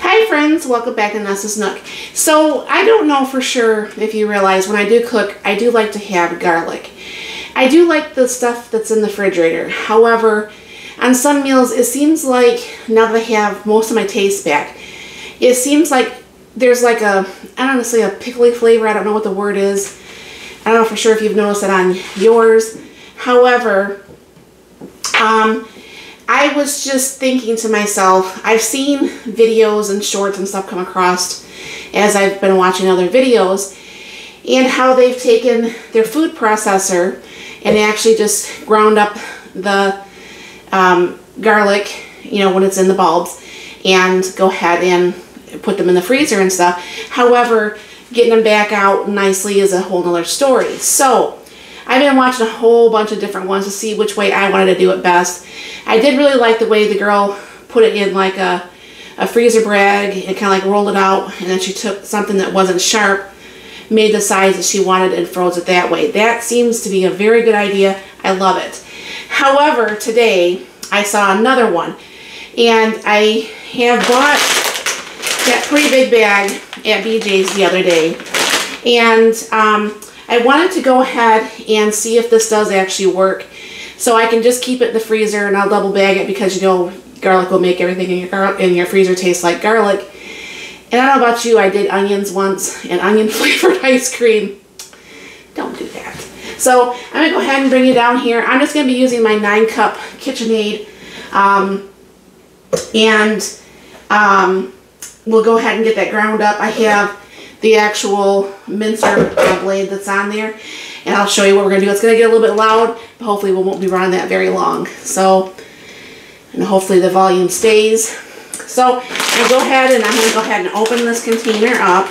Hi friends, welcome back to Nessa's Nook. So I don't know for sure if you realize when I do cook, I do like to have garlic. I do like the stuff that's in the refrigerator. However, on some meals it seems like, now that I have most of my taste back, it seems like there's like a, I don't know, say a pickly flavor. I don't know what the word is. I don't know for sure if you've noticed it on yours. However, I was just thinking to myself, I've seen videos and shorts and stuff come across as I've been watching other videos, and how they've taken their food processor and actually just ground up the garlic, you know, when it's in the bulbs, and go ahead and put them in the freezer and stuff. However, getting them back out nicely is a whole nother story. So I've been watching a whole bunch of different ones to see which way I wanted to do it best. I did really like the way the girl put it in like a freezer bag and kind of like rolled it out, and then she took something that wasn't sharp, made the size that she wanted, and froze it that way. That seems to be a very good idea. I love it. However, today I saw another one, and I have bought that pretty big bag at BJ's the other day, and I wanted to go ahead and see if this does actually work. So I can just keep it in the freezer, and I'll double bag it because, you know, garlic will make everything in your freezer taste like garlic. And I don't know about you, I did onions once, and onion flavored ice cream. Don't do that. So I'm going to go ahead and bring you down here. I'm just going to be using my 9-cup KitchenAid. We'll go ahead and get that ground up. I have the actual mincer blade that's on there, and I'll show you what we're going to do. It's going to get a little bit loud, but hopefully we won't be running that very long. So, and hopefully the volume stays. So I'm going to go ahead and open this container up.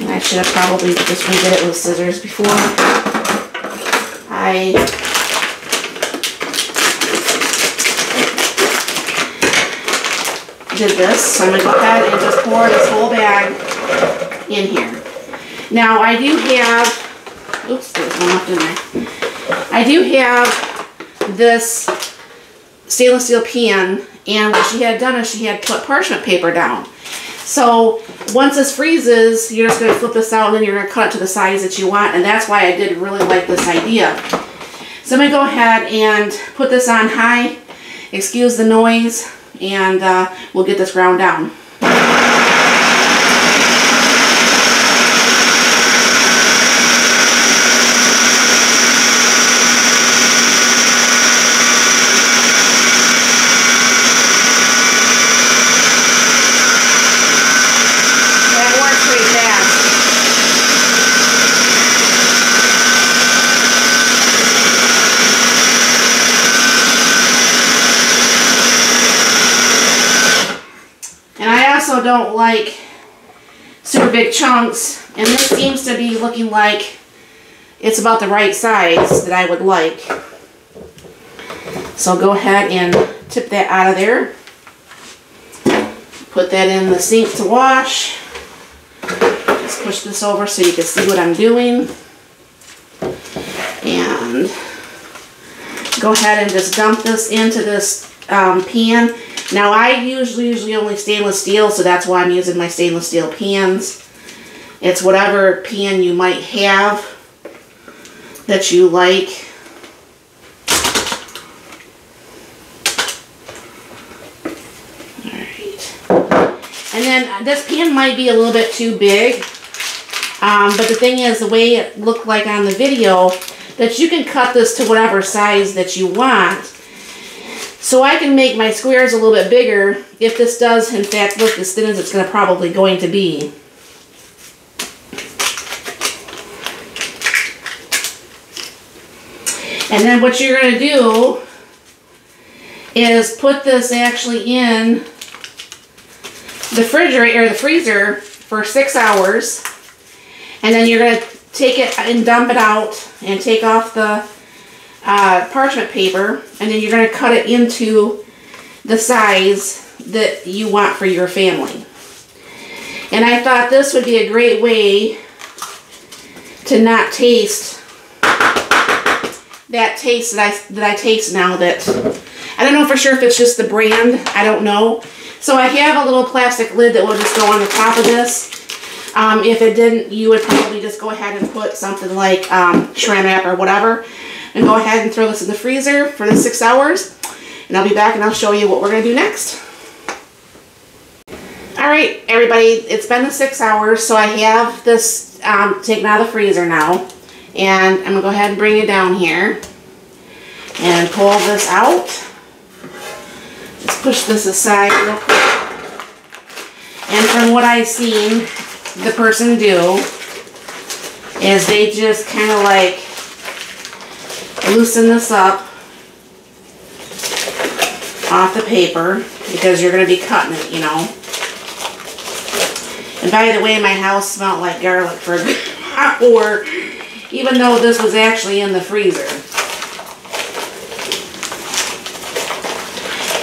And I should have probably just redid it with scissors before I did this. So I'm going to go ahead and just pour this whole bag in here. Now I do have, oops, there's one left in there. I do have this stainless steel pan, and what she had done is she had put parchment paper down. So once this freezes, you're just going to flip this out, and then you're going to cut it to the size that you want, and that's why I did really like this idea. So I'm going to go ahead and put this on high, excuse the noise, and we'll get this ground down. Also don't like super big chunks, and this seems to be looking like it's about the right size that I would like. So go ahead and tip that out of there. Put that in the sink to wash. Just push this over so you can see what I'm doing. And go ahead and just dump this into this pan. Now I usually only stainless steel, so that's why I'm using my stainless steel pans. It's whatever pan you might have that you like. Alright. And then this pan might be a little bit too big, but the thing is, the way it looked like on the video, that you can cut this to whatever size that you want. So I can make my squares a little bit bigger if this does, in fact, look as thin as it's probably going to be. And then what you're going to do is put this actually in the refrigerator or the freezer for 6 hours, and then you're going to take it and dump it out and take off the parchment paper, and then you're going to cut it into the size that you want for your family. And I thought this would be a great way to not taste that taste that I taste now that I don't know for sure if it's just the brand. I don't know. So I have a little plastic lid that will just go on the top of this. If it didn't, you would probably just go ahead and put something like Saran wrap or whatever. And go ahead and throw this in the freezer for the 6 hours. And I'll be back and I'll show you what we're going to do next. Alright, everybody, it's been the 6 hours, so I have this taken out of the freezer now. And I'm going to go ahead and bring it down here. And pull this out. Just push this aside real quick. And from what I've seen the person do, is they just kind of like loosen this up off the paper, because you're going to be cutting it, you know. And by the way, my house smelled like garlic for a good hour, even though this was actually in the freezer.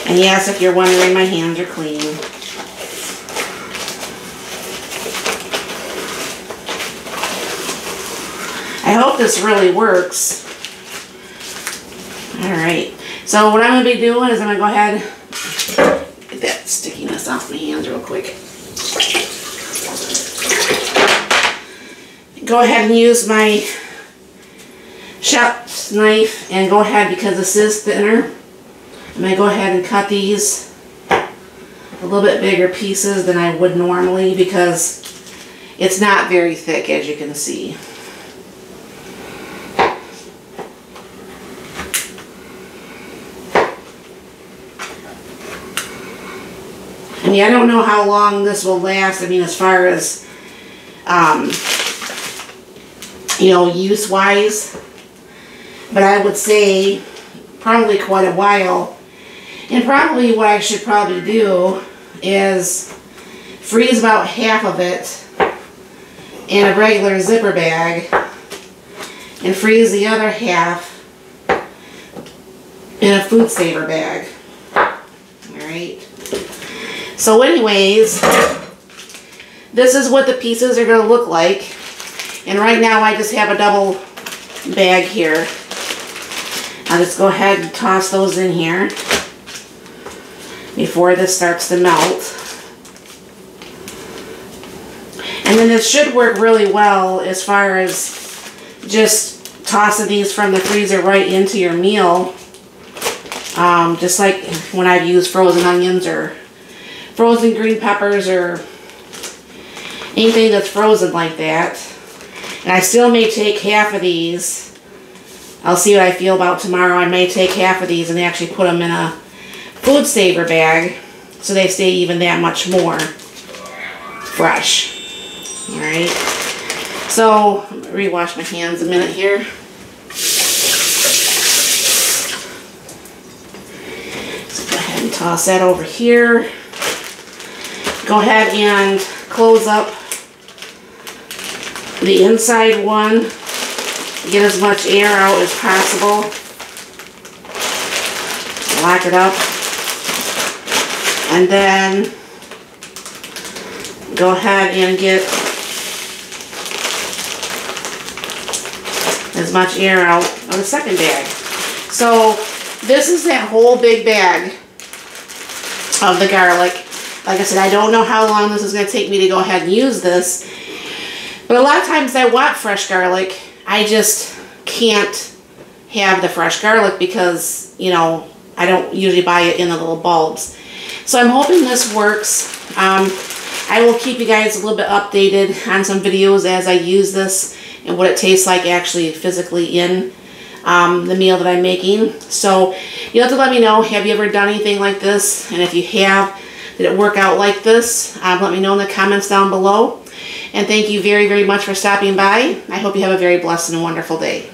And yes, if you're wondering, my hands are clean. I hope this really works. Alright, so what I'm going to be doing is I'm going to go ahead and get that stickiness off my hands real quick. Go ahead and use my chef's knife and go ahead, because this is thinner, I'm going to go ahead and cut these a little bit bigger pieces than I would normally, because it's not very thick, as you can see. And yeah, I don't know how long this will last. I mean, as far as, you know, use-wise. But I would say probably quite a while. And probably what I should probably do is freeze about half of it in a regular zipper bag and freeze the other half in a food saver bag. Alright. So anyways, this is what the pieces are going to look like. And right now I just have a double bag here. I'll just go ahead and toss those in here before this starts to melt. And then this should work really well as far as just tossing these from the freezer right into your meal. Just like when I've used frozen onions or frozen green peppers or anything that's frozen like that. And I still may take half of these. I'll see what I feel about tomorrow. I may take half of these and actually put them in a food saver bag so they stay even that much more fresh. Alright. So, I'm going to rewash my hands a minute here. So go ahead and toss that over here. Go ahead and close up the inside one. Get as much air out as possible. Lock it up. And then go ahead and get as much air out of the second bag. So this is that whole big bag of the garlic. Like I said, I don't know how long this is going to take me to go ahead and use this. But a lot of times I want fresh garlic. I just can't have the fresh garlic because, you know, I don't usually buy it in the little bulbs. So I'm hoping this works. I will keep you guys a little bit updated on some videos as I use this and what it tastes like actually physically in the meal that I'm making. So you'll have to let me know, have you ever done anything like this? And if you have, did it work out like this? Let me know in the comments down below. And thank you very, very much for stopping by. I hope you have a very blessed and wonderful day.